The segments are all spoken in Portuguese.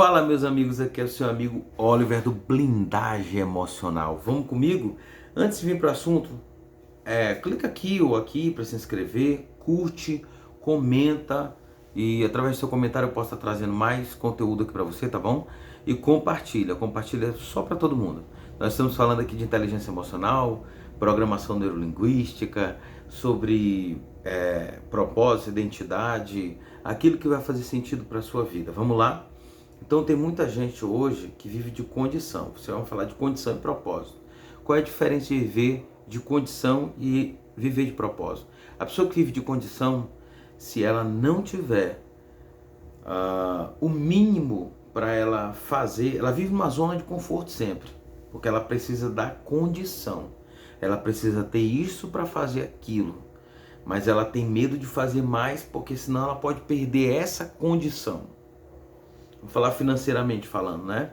Fala, meus amigos, aqui é o seu amigo Oliver do Blindagem Emocional. Vamos comigo? Antes de vir para o assunto, clica aqui ou aqui para se inscrever, curte, comenta e através do seu comentário eu posso estar trazendo mais conteúdo aqui para você, tá bom? E compartilha só para todo mundo. Nós estamos falando aqui de inteligência emocional, programação neurolinguística, sobre propósito, identidade, aquilo que vai fazer sentido para a sua vida. Vamos lá? Então tem muita gente hoje que vive de condição. Você vai falar de condição e propósito. Qual é a diferença de viver de condição e viver de propósito? A pessoa que vive de condição, se ela não tiver o mínimo para ela fazer, ela vive numa zona de conforto sempre, porque ela precisa da condição. Ela precisa ter isso para fazer aquilo, mas ela tem medo de fazer mais, porque senão ela pode perder essa condição. Vou falar financeiramente falando, né?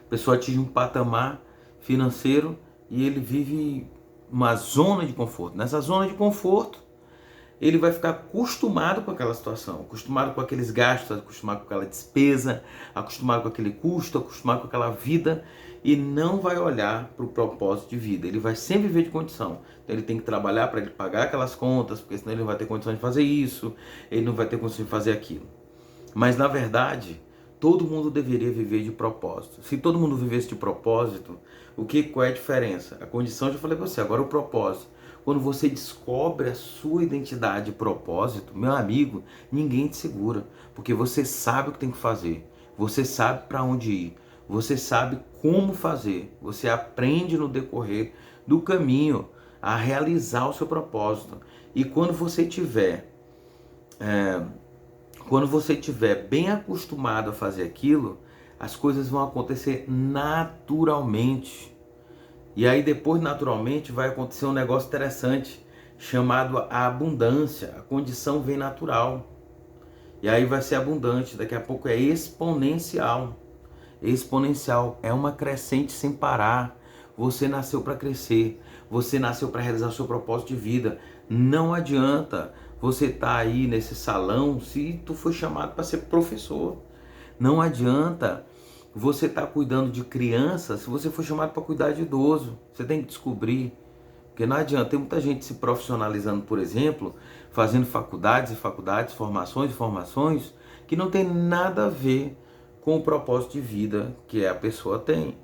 A pessoa atinge um patamar financeiro e ele vive uma zona de conforto. Nessa zona de conforto, ele vai ficar acostumado com aquela situação, acostumado com aqueles gastos, acostumado com aquela despesa, acostumado com aquele custo, acostumado com aquela vida e não vai olhar para o propósito de vida. Ele vai sempre viver de condição. Então ele tem que trabalhar para ele pagar aquelas contas, porque senão ele não vai ter condição de fazer isso, ele não vai ter condição de fazer aquilo. Mas na verdade, todo mundo deveria viver de propósito. Se todo mundo vivesse de propósito, qual é a diferença? A condição, eu já falei para você, agora o propósito. Quando você descobre a sua identidade e propósito, meu amigo, ninguém te segura. Porque você sabe o que tem que fazer, você sabe para onde ir, você sabe como fazer, você aprende no decorrer do caminho a realizar o seu propósito. E quando você tiver bem acostumado a fazer aquilo, as coisas vão acontecer naturalmente. E aí depois, naturalmente, vai acontecer um negócio interessante, chamado a abundância. A condição vem natural. E aí vai ser abundante, daqui a pouco é exponencial. Exponencial é uma crescente sem parar. Você nasceu para crescer, você nasceu para realizar o seu propósito de vida. Não adianta você estar aí nesse salão se tu foi chamado para ser professor. Não adianta você estar cuidando de criança se você foi chamado para cuidar de idoso. Você tem que descobrir. Porque não adianta, tem muita gente se profissionalizando, por exemplo, fazendo faculdades e faculdades, formações e formações, que não tem nada a ver com o propósito de vida que a pessoa tem.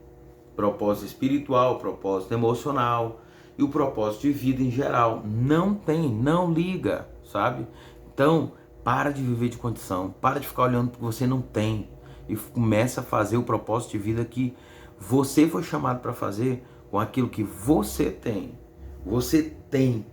Propósito espiritual, propósito emocional e o propósito de vida em geral. Não tem, não liga, sabe? Então, para de viver de condição, para de ficar olhando para o que você não tem e começa a fazer o propósito de vida que você foi chamado para fazer com aquilo que você tem. Você tem,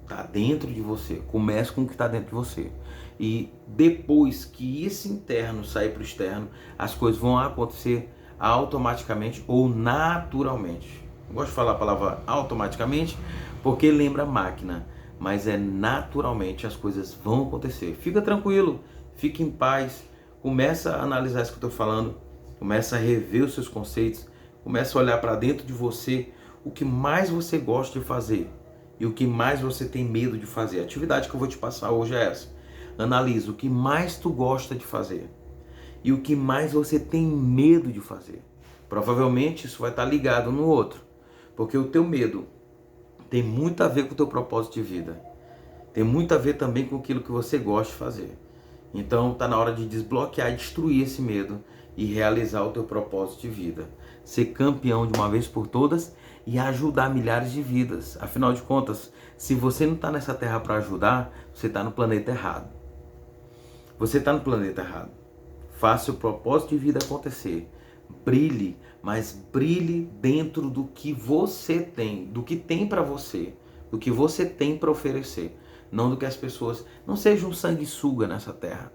está dentro de você. Comece com o que está dentro de você. E depois que esse interno sair para o externo, as coisas vão acontecer automaticamente ou naturalmente. Eu gosto de falar a palavra automaticamente porque lembra máquina, mas é naturalmente, as coisas vão acontecer. Fica tranquilo, fique em paz, começa a analisar isso que eu estou falando, começa a rever os seus conceitos, começa a olhar para dentro de você o que mais você gosta de fazer e o que mais você tem medo de fazer. A atividade que eu vou te passar hoje é essa. Analisa o que mais tu gosta de fazer e o que mais você tem medo de fazer. Provavelmente isso vai estar ligado no outro, porque o teu medo tem muito a ver com o teu propósito de vida. Tem muito a ver também com aquilo que você gosta de fazer. Então está na hora de desbloquear e destruir esse medo e realizar o teu propósito de vida. Ser campeão de uma vez por todas e ajudar milhares de vidas. Afinal de contas, se você não está nessa terra para ajudar, você está no planeta errado. Você está no planeta errado. Faça o propósito de vida acontecer. Brilhe, mas brilhe dentro do que você tem, do que tem para você, do que você tem para oferecer. Não do que as pessoas... Não seja um sanguessuga nessa terra.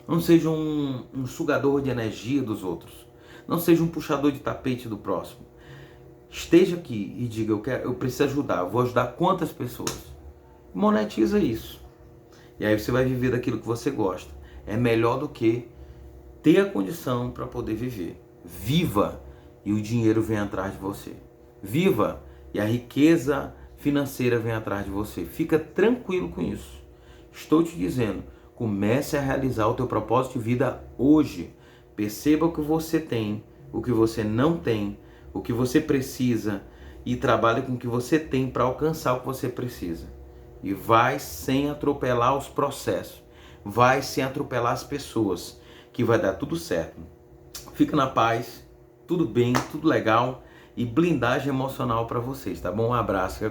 Não seja um sugador de energia dos outros. Não seja um puxador de tapete do próximo. Esteja aqui e diga, eu preciso ajudar. Eu vou ajudar quantas pessoas? Monetiza isso. E aí você vai viver daquilo que você gosta. É melhor do que ter a condição para poder viver. Viva e o dinheiro vem atrás de você. Viva e a riqueza financeira vem atrás de você. Fica tranquilo com isso. Estou te dizendo, comece a realizar o teu propósito de vida hoje. Perceba o que você tem, o que você não tem, o que você precisa e trabalhe com o que você tem para alcançar o que você precisa. E vai sem atropelar os processos, vai sem atropelar as pessoas, que vai dar tudo certo. Fica na paz, tudo bem, tudo legal e blindagem emocional para vocês, tá bom? Um abraço.